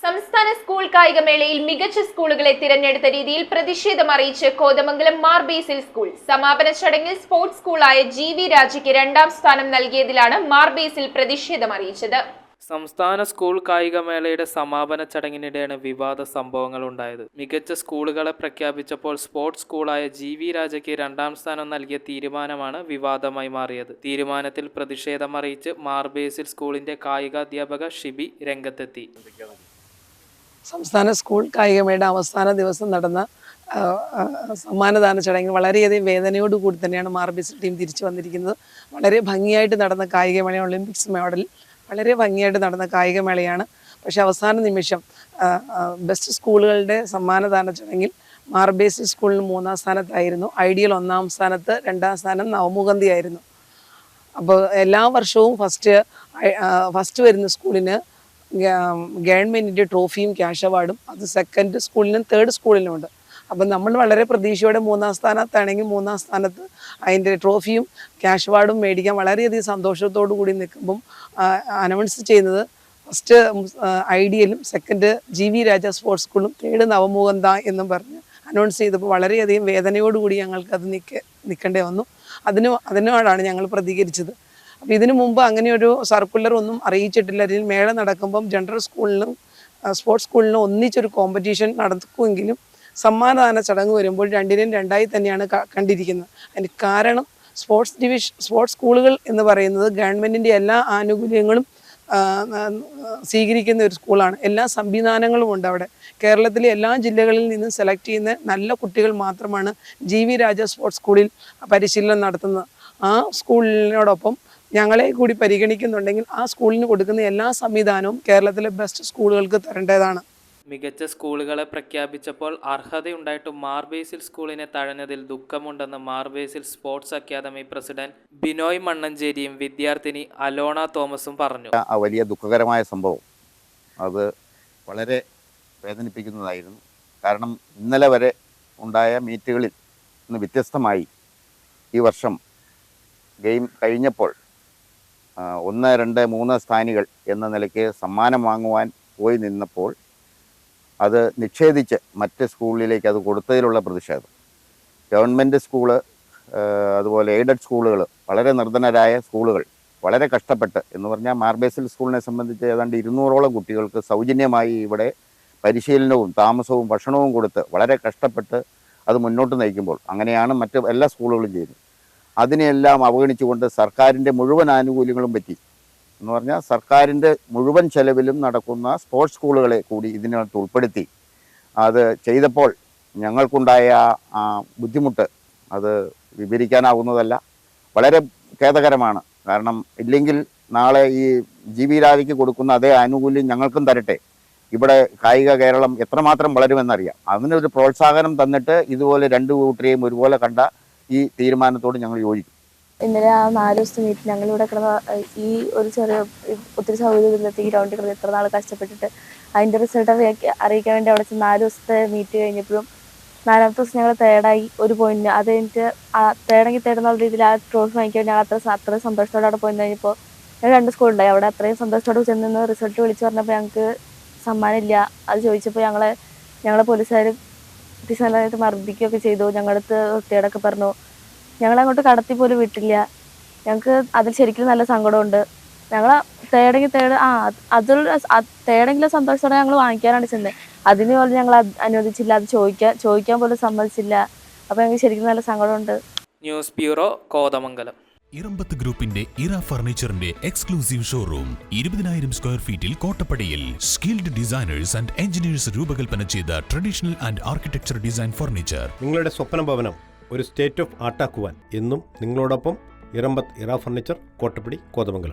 സംസ്ഥാന സ്കൂൾ കായികമേളയിൽ മികച്ച സ്കൂളുകളെ തിരഞ്ഞെടുത്ത രീതിയിൽ പ്രതിഷേധം അറിയിച്ച് കോതമംഗലം മാർ ബേസിൽ സ്കൂൾ. സമാപന ചടങ്ങിൽ സ്പോർട്സ് സ്കൂളായ GV രാജയ്ക്ക് 2ാം സ്ഥാനം നൽകിയതിലാണ് മാർ ബേസിൽ പ്രതിഷേധം അറിയിച്ചത്. സംസ്ഥാന സ്കൂൾ കായികമേളയുടെ സമാപന ചടങ്ങിനിടെയാണ് വിവാദ സംഭവങ്ങൾ ഉണ്ടായത്. മികച്ച സ്കൂളുകളെ പ്രഖ്യാപിച്ചപ്പോൾ സ്പോർട്സ് സ്കൂളായ GV രാജയ്ക്ക് 2ാം സ്ഥാനം നൽകിയ തീരുമാനമാണ് വിവാദമായി മാറിയത്. തീരുമാനത്തിൽ പ്രതിഷേധമറിയിച്ച് മാർ ബേസിൽ സ്കൂളിന്റെ കായികാധ്യാപക ഷിബി രംഗത്തെത്തി. സംസ്ഥാന സ്കൂൾ കായികമേളയുടെ അവസാന ദിവസം നടന്ന സമ്മാനദാന ചടങ്ങിൽ വളരെയധികം വേദനയോടുകൂടി തന്നെയാണ് മാർ ബേസിൽ ടീം തിരിച്ചു വന്നിരിക്കുന്നത്. വളരെ ഭംഗിയായിട്ട് നടന്ന കായികമേള, ഒളിമ്പിക്സ് മോഡൽ വളരെ ഭംഗിയായിട്ട് നടന്ന കായികമേളയാണ്. പക്ഷേ അവസാന നിമിഷം ബെസ്റ്റ് സ്കൂളുകളുടെ സമ്മാനദാന ചടങ്ങിൽ മാർ ബേസിൽ സ്കൂളിന് 3ാം സ്ഥാനത്തായിരുന്നു. ഐഡിയൽ 1ാം സ്ഥാനത്ത്, 2ാം സ്ഥാനം നവമുഖന്തി ആയിരുന്നു. അപ്പോൾ എല്ലാ വർഷവും ഫസ്റ്റ് വരുന്ന സ്കൂളിന് ഗവൺമെൻറ്റിൻ്റെ ട്രോഫിയും ക്യാഷ് അവാർഡും, അത് സെക്കൻഡ് സ്കൂളിനും തേർഡ് സ്കൂളിനും ഉണ്ട്. അപ്പം നമ്മൾ വളരെ പ്രതീക്ഷയോടെ 3ാം സ്ഥാനത്താണെങ്കിൽ 3ാം സ്ഥാനത്ത് അതിൻ്റെ ട്രോഫിയും ക്യാഷ് അവാർഡും മേടിക്കാൻ വളരെയധികം സന്തോഷത്തോടു കൂടി നിൽക്കുമ്പം അനൗൺസ് ചെയ്യുന്നത് ഫസ്റ്റ് ഐഡിയലും സെക്കൻഡ് GV രാജ സ്പോർട്സ് സ്കൂളും തേർഡ് നവമുഖന്ത എന്നും പറഞ്ഞ് അനൗൺസ് ചെയ്തപ്പോൾ വളരെയധികം വേദനയോടുകൂടി ഞങ്ങൾക്കത് നിൽക്കേണ്ടി വന്നു. അതിനോടാണ് ഞങ്ങൾ പ്രതികരിച്ചത്. അപ്പോൾ ഇതിനു മുമ്പ് അങ്ങനെയൊരു സർക്കുലർ ഒന്നും അറിയിച്ചിട്ടില്ല. ഇതിൽ മേള നടക്കുമ്പം ജനറൽ സ്കൂളിനും സ്പോർട്സ് സ്കൂളിനും ഒന്നിച്ചൊരു കോമ്പറ്റീഷൻ നടക്കുമെങ്കിലും സമ്മാനദാന ചടങ്ങ് വരുമ്പോൾ രണ്ടിനെയും രണ്ടായി തന്നെയാണ് കണ്ടിരിക്കുന്നത്. അതിന് കാരണം സ്പോർട്സ് സ്കൂളുകൾ എന്ന് പറയുന്നത് ഗവൺമെൻറ്റിൻ്റെ എല്ലാ ആനുകൂല്യങ്ങളും സ്വീകരിക്കുന്ന ഒരു സ്കൂളാണ്. എല്ലാ സംവിധാനങ്ങളും ഉണ്ട് അവിടെ. കേരളത്തിലെ എല്ലാ ജില്ലകളിൽ നിന്നും സെലക്ട് ചെയ്യുന്ന നല്ല കുട്ടികൾ മാത്രമാണ് GV രാജ സ്പോർട്സ് സ്കൂളിൽ പരിശീലനം നടത്തുന്നത്. ആ സ്കൂളിനോടൊപ്പം ഞങ്ങളെ കൂടി പരിഗണിക്കുന്നുണ്ടെങ്കിൽ ആ സ്കൂളിന് കൊടുക്കുന്ന എല്ലാ സംവിധാനവും കേരളത്തിലെ ബെസ്റ്റ് സ്കൂളുകൾക്ക് തരേണ്ടതാണ്. മികച്ച സ്കൂളുകളെ പ്രഖ്യാപിച്ചപ്പോൾ അർഹതയുണ്ടായിട്ടും മാർ ബേസിൽ സ്കൂളിനെ തഴഞ്ഞതിൽ ദുഃഖമുണ്ടെന്ന് മാർ ബേസിൽ സ്പോർട്സ് അക്കാദമി പ്രസിഡന്റ് ബിനോയ് മണ്ണഞ്ചേരിയും വിദ്യാർത്ഥിനി അലോണ തോമസും പറഞ്ഞു. ആ വലിയ ദുഃഖകരമായ സംഭവം അത് വളരെ വേദനിപ്പിക്കുന്നതായിരുന്നു. കാരണം ഇന്നലെ വരെ ഉണ്ടായ മീറ്റുകളിൽ നിന്ന് വ്യത്യസ്തമായി ഈ വർഷം ഗെയിം കഴിഞ്ഞപ്പോൾ 1, 2, 3 സ്ഥാനികൾ എന്ന നിലയ്ക്ക് സമ്മാനം വാങ്ങുവാൻ പോയി നിന്നപ്പോൾ അത് നിഷേധിച്ച് മറ്റ് സ്കൂളിലേക്ക് അത് കൊടുത്തതിലുള്ള പ്രതിഷേധം. ഗവൺമെൻറ് സ്കൂള്, അതുപോലെ എയ്ഡഡ് സ്കൂളുകൾ, വളരെ നിർധനരായ സ്കൂളുകൾ വളരെ കഷ്ടപ്പെട്ട് എന്ന് പറഞ്ഞാൽ മാർ ബേസിൽ സ്കൂളിനെ സംബന്ധിച്ച് ഏതാണ്ട് 200ഓളം കുട്ടികൾക്ക് സൗജന്യമായി ഇവിടെ പരിശീലനവും താമസവും ഭക്ഷണവും കൊടുത്ത് വളരെ കഷ്ടപ്പെട്ട് അത് മുന്നോട്ട് നയിക്കുമ്പോൾ, അങ്ങനെയാണ് മറ്റ് എല്ലാ സ്കൂളുകളും ചെയ്യുന്നത്, അതിനെല്ലാം അവഗണിച്ചുകൊണ്ട് സർക്കാരിൻ്റെ മുഴുവൻ ആനുകൂല്യങ്ങളും പറ്റി എന്ന് പറഞ്ഞാൽ സർക്കാരിൻ്റെ മുഴുവൻ ചെലവിലും നടക്കുന്ന സ്പോർട്സ് സ്കൂളുകളെ കൂടി ഇതിനകത്ത് ഉൾപ്പെടുത്തി അത് ചെയ്തപ്പോൾ ഞങ്ങൾക്കുണ്ടായ ബുദ്ധിമുട്ട് അത് വിവരിക്കാനാവുന്നതല്ല. വളരെ ഖേദകരമാണ്. കാരണം ഇല്ലെങ്കിൽ നാളെ ഈ GV രാജയ്ക്ക് കൊടുക്കുന്ന അതേ ആനുകൂല്യം ഞങ്ങൾക്കും തരട്ടെ. ഇവിടെ കായിക കേരളം എത്രമാത്രം വളരുമെന്നറിയാം. അതിനൊരു പ്രോത്സാഹനം തന്നിട്ട് ഇതുപോലെ രണ്ടു കൂട്ടരെയും ഒരുപോലെ കണ്ട ഈ തീരുമാനത്തോട് ഞങ്ങൾ യോജിക്കും. ഇന്നലെ ആ 4 ദിവസത്തെ മീറ്റിൽ ഞങ്ങളിവിടെ കിടന്ന ഈ ഒരു ഒത്തിരി സൗകര്യമില്ലാത്ത ഈ ഗ്രൗണ്ടിൽ കിടന്ന് ഇത്ര നാൾ കഷ്ടപ്പെട്ടിട്ട് അതിൻ്റെ റിസൾട്ട് അറിയിക്കാൻ വേണ്ടി അവിടെ 4 ദിവസത്തെ മീറ്റ് കഴിഞ്ഞപ്പോഴും 4ാമത്തെ ദിവസം ഞങ്ങൾ തേർഡായി 1 പോയിന്റ്. അത് കഴിഞ്ഞിട്ട് തേർഡെങ്കിൽ തേർഡെന്നുള്ള രീതിയിൽ ആ ട്രോഫി വാങ്ങിക്കാൻ ഞങ്ങൾ അത്രയും സന്തോഷത്തോടെ അവിടെ പോയി കഴിഞ്ഞപ്പോൾ ഞങ്ങൾ 2 സ്കൂളുണ്ടായി. അവിടെ അത്രയും സന്തോഷത്തോടെ ചെന്ന് റിസൾട്ട് വിളിച്ച് പറഞ്ഞപ്പോൾ ഞങ്ങൾക്ക് സമ്മാനമില്ല. അത് ചോദിച്ചപ്പോൾ ഞങ്ങളെ പോലീസുകാർ നല്ലതായിട്ട് മർദ്ദിക്കുകയൊക്കെ ചെയ്തു. ഞങ്ങളടുത്ത് ഒറ്റയോടൊക്കെ പറഞ്ഞു. ഞങ്ങളങ്ങോട്ട് കടത്തി പോലും വിട്ടില്ല. ഞങ്ങൾക്ക് അതിൽ ശരിക്കും നല്ല സങ്കടമുണ്ട്. ഞങ്ങൾ തേർഡെങ്കിൽ തേർഡെങ്കിലും സന്തോഷത്തോടെ ഞങ്ങൾ വാങ്ങിക്കാനാണ് ചെന്നത്. അതിന് പോലും ഞങ്ങൾ അനുവദിച്ചില്ല. അത് ചോദിക്കാൻ പോലും സമ്മതിച്ചില്ല. അപ്പോൾ ഞങ്ങൾക്ക് ശരിക്കും നല്ല സങ്കടമുണ്ട്. News bureau, Kothamangalam. ഇറമ്പത്ത് ഗ്രൂപ്പിന്റെ ഇറ ഫർണിച്ചറിന്റെ എക്സ്ക്ലൂസീവ് ഷോറൂം 20,000 സ്ക്വയർ ഫീറ്റിൽ കോട്ടപ്പടിയിൽ. സ്കിൽഡ് ഡിസൈനേഴ്സ് ആൻഡ് എഞ്ചിനീയേഴ്സ് രൂപകൽപ്പന ചെയ്ത traditional and architecture design furniture. നിങ്ങളുടെ സ്വപ്ന ഭവനം ഒരു സ്റ്റേറ്റ് ഓഫ് ആർട്ടാക്കുവാൻ എന്നും നിങ്ങളോടൊപ്പം ഇറമ്പത്ത് ഇറ ഫർണിച്ചർ, കോട്ടപ്പടി, കോതമംഗലം.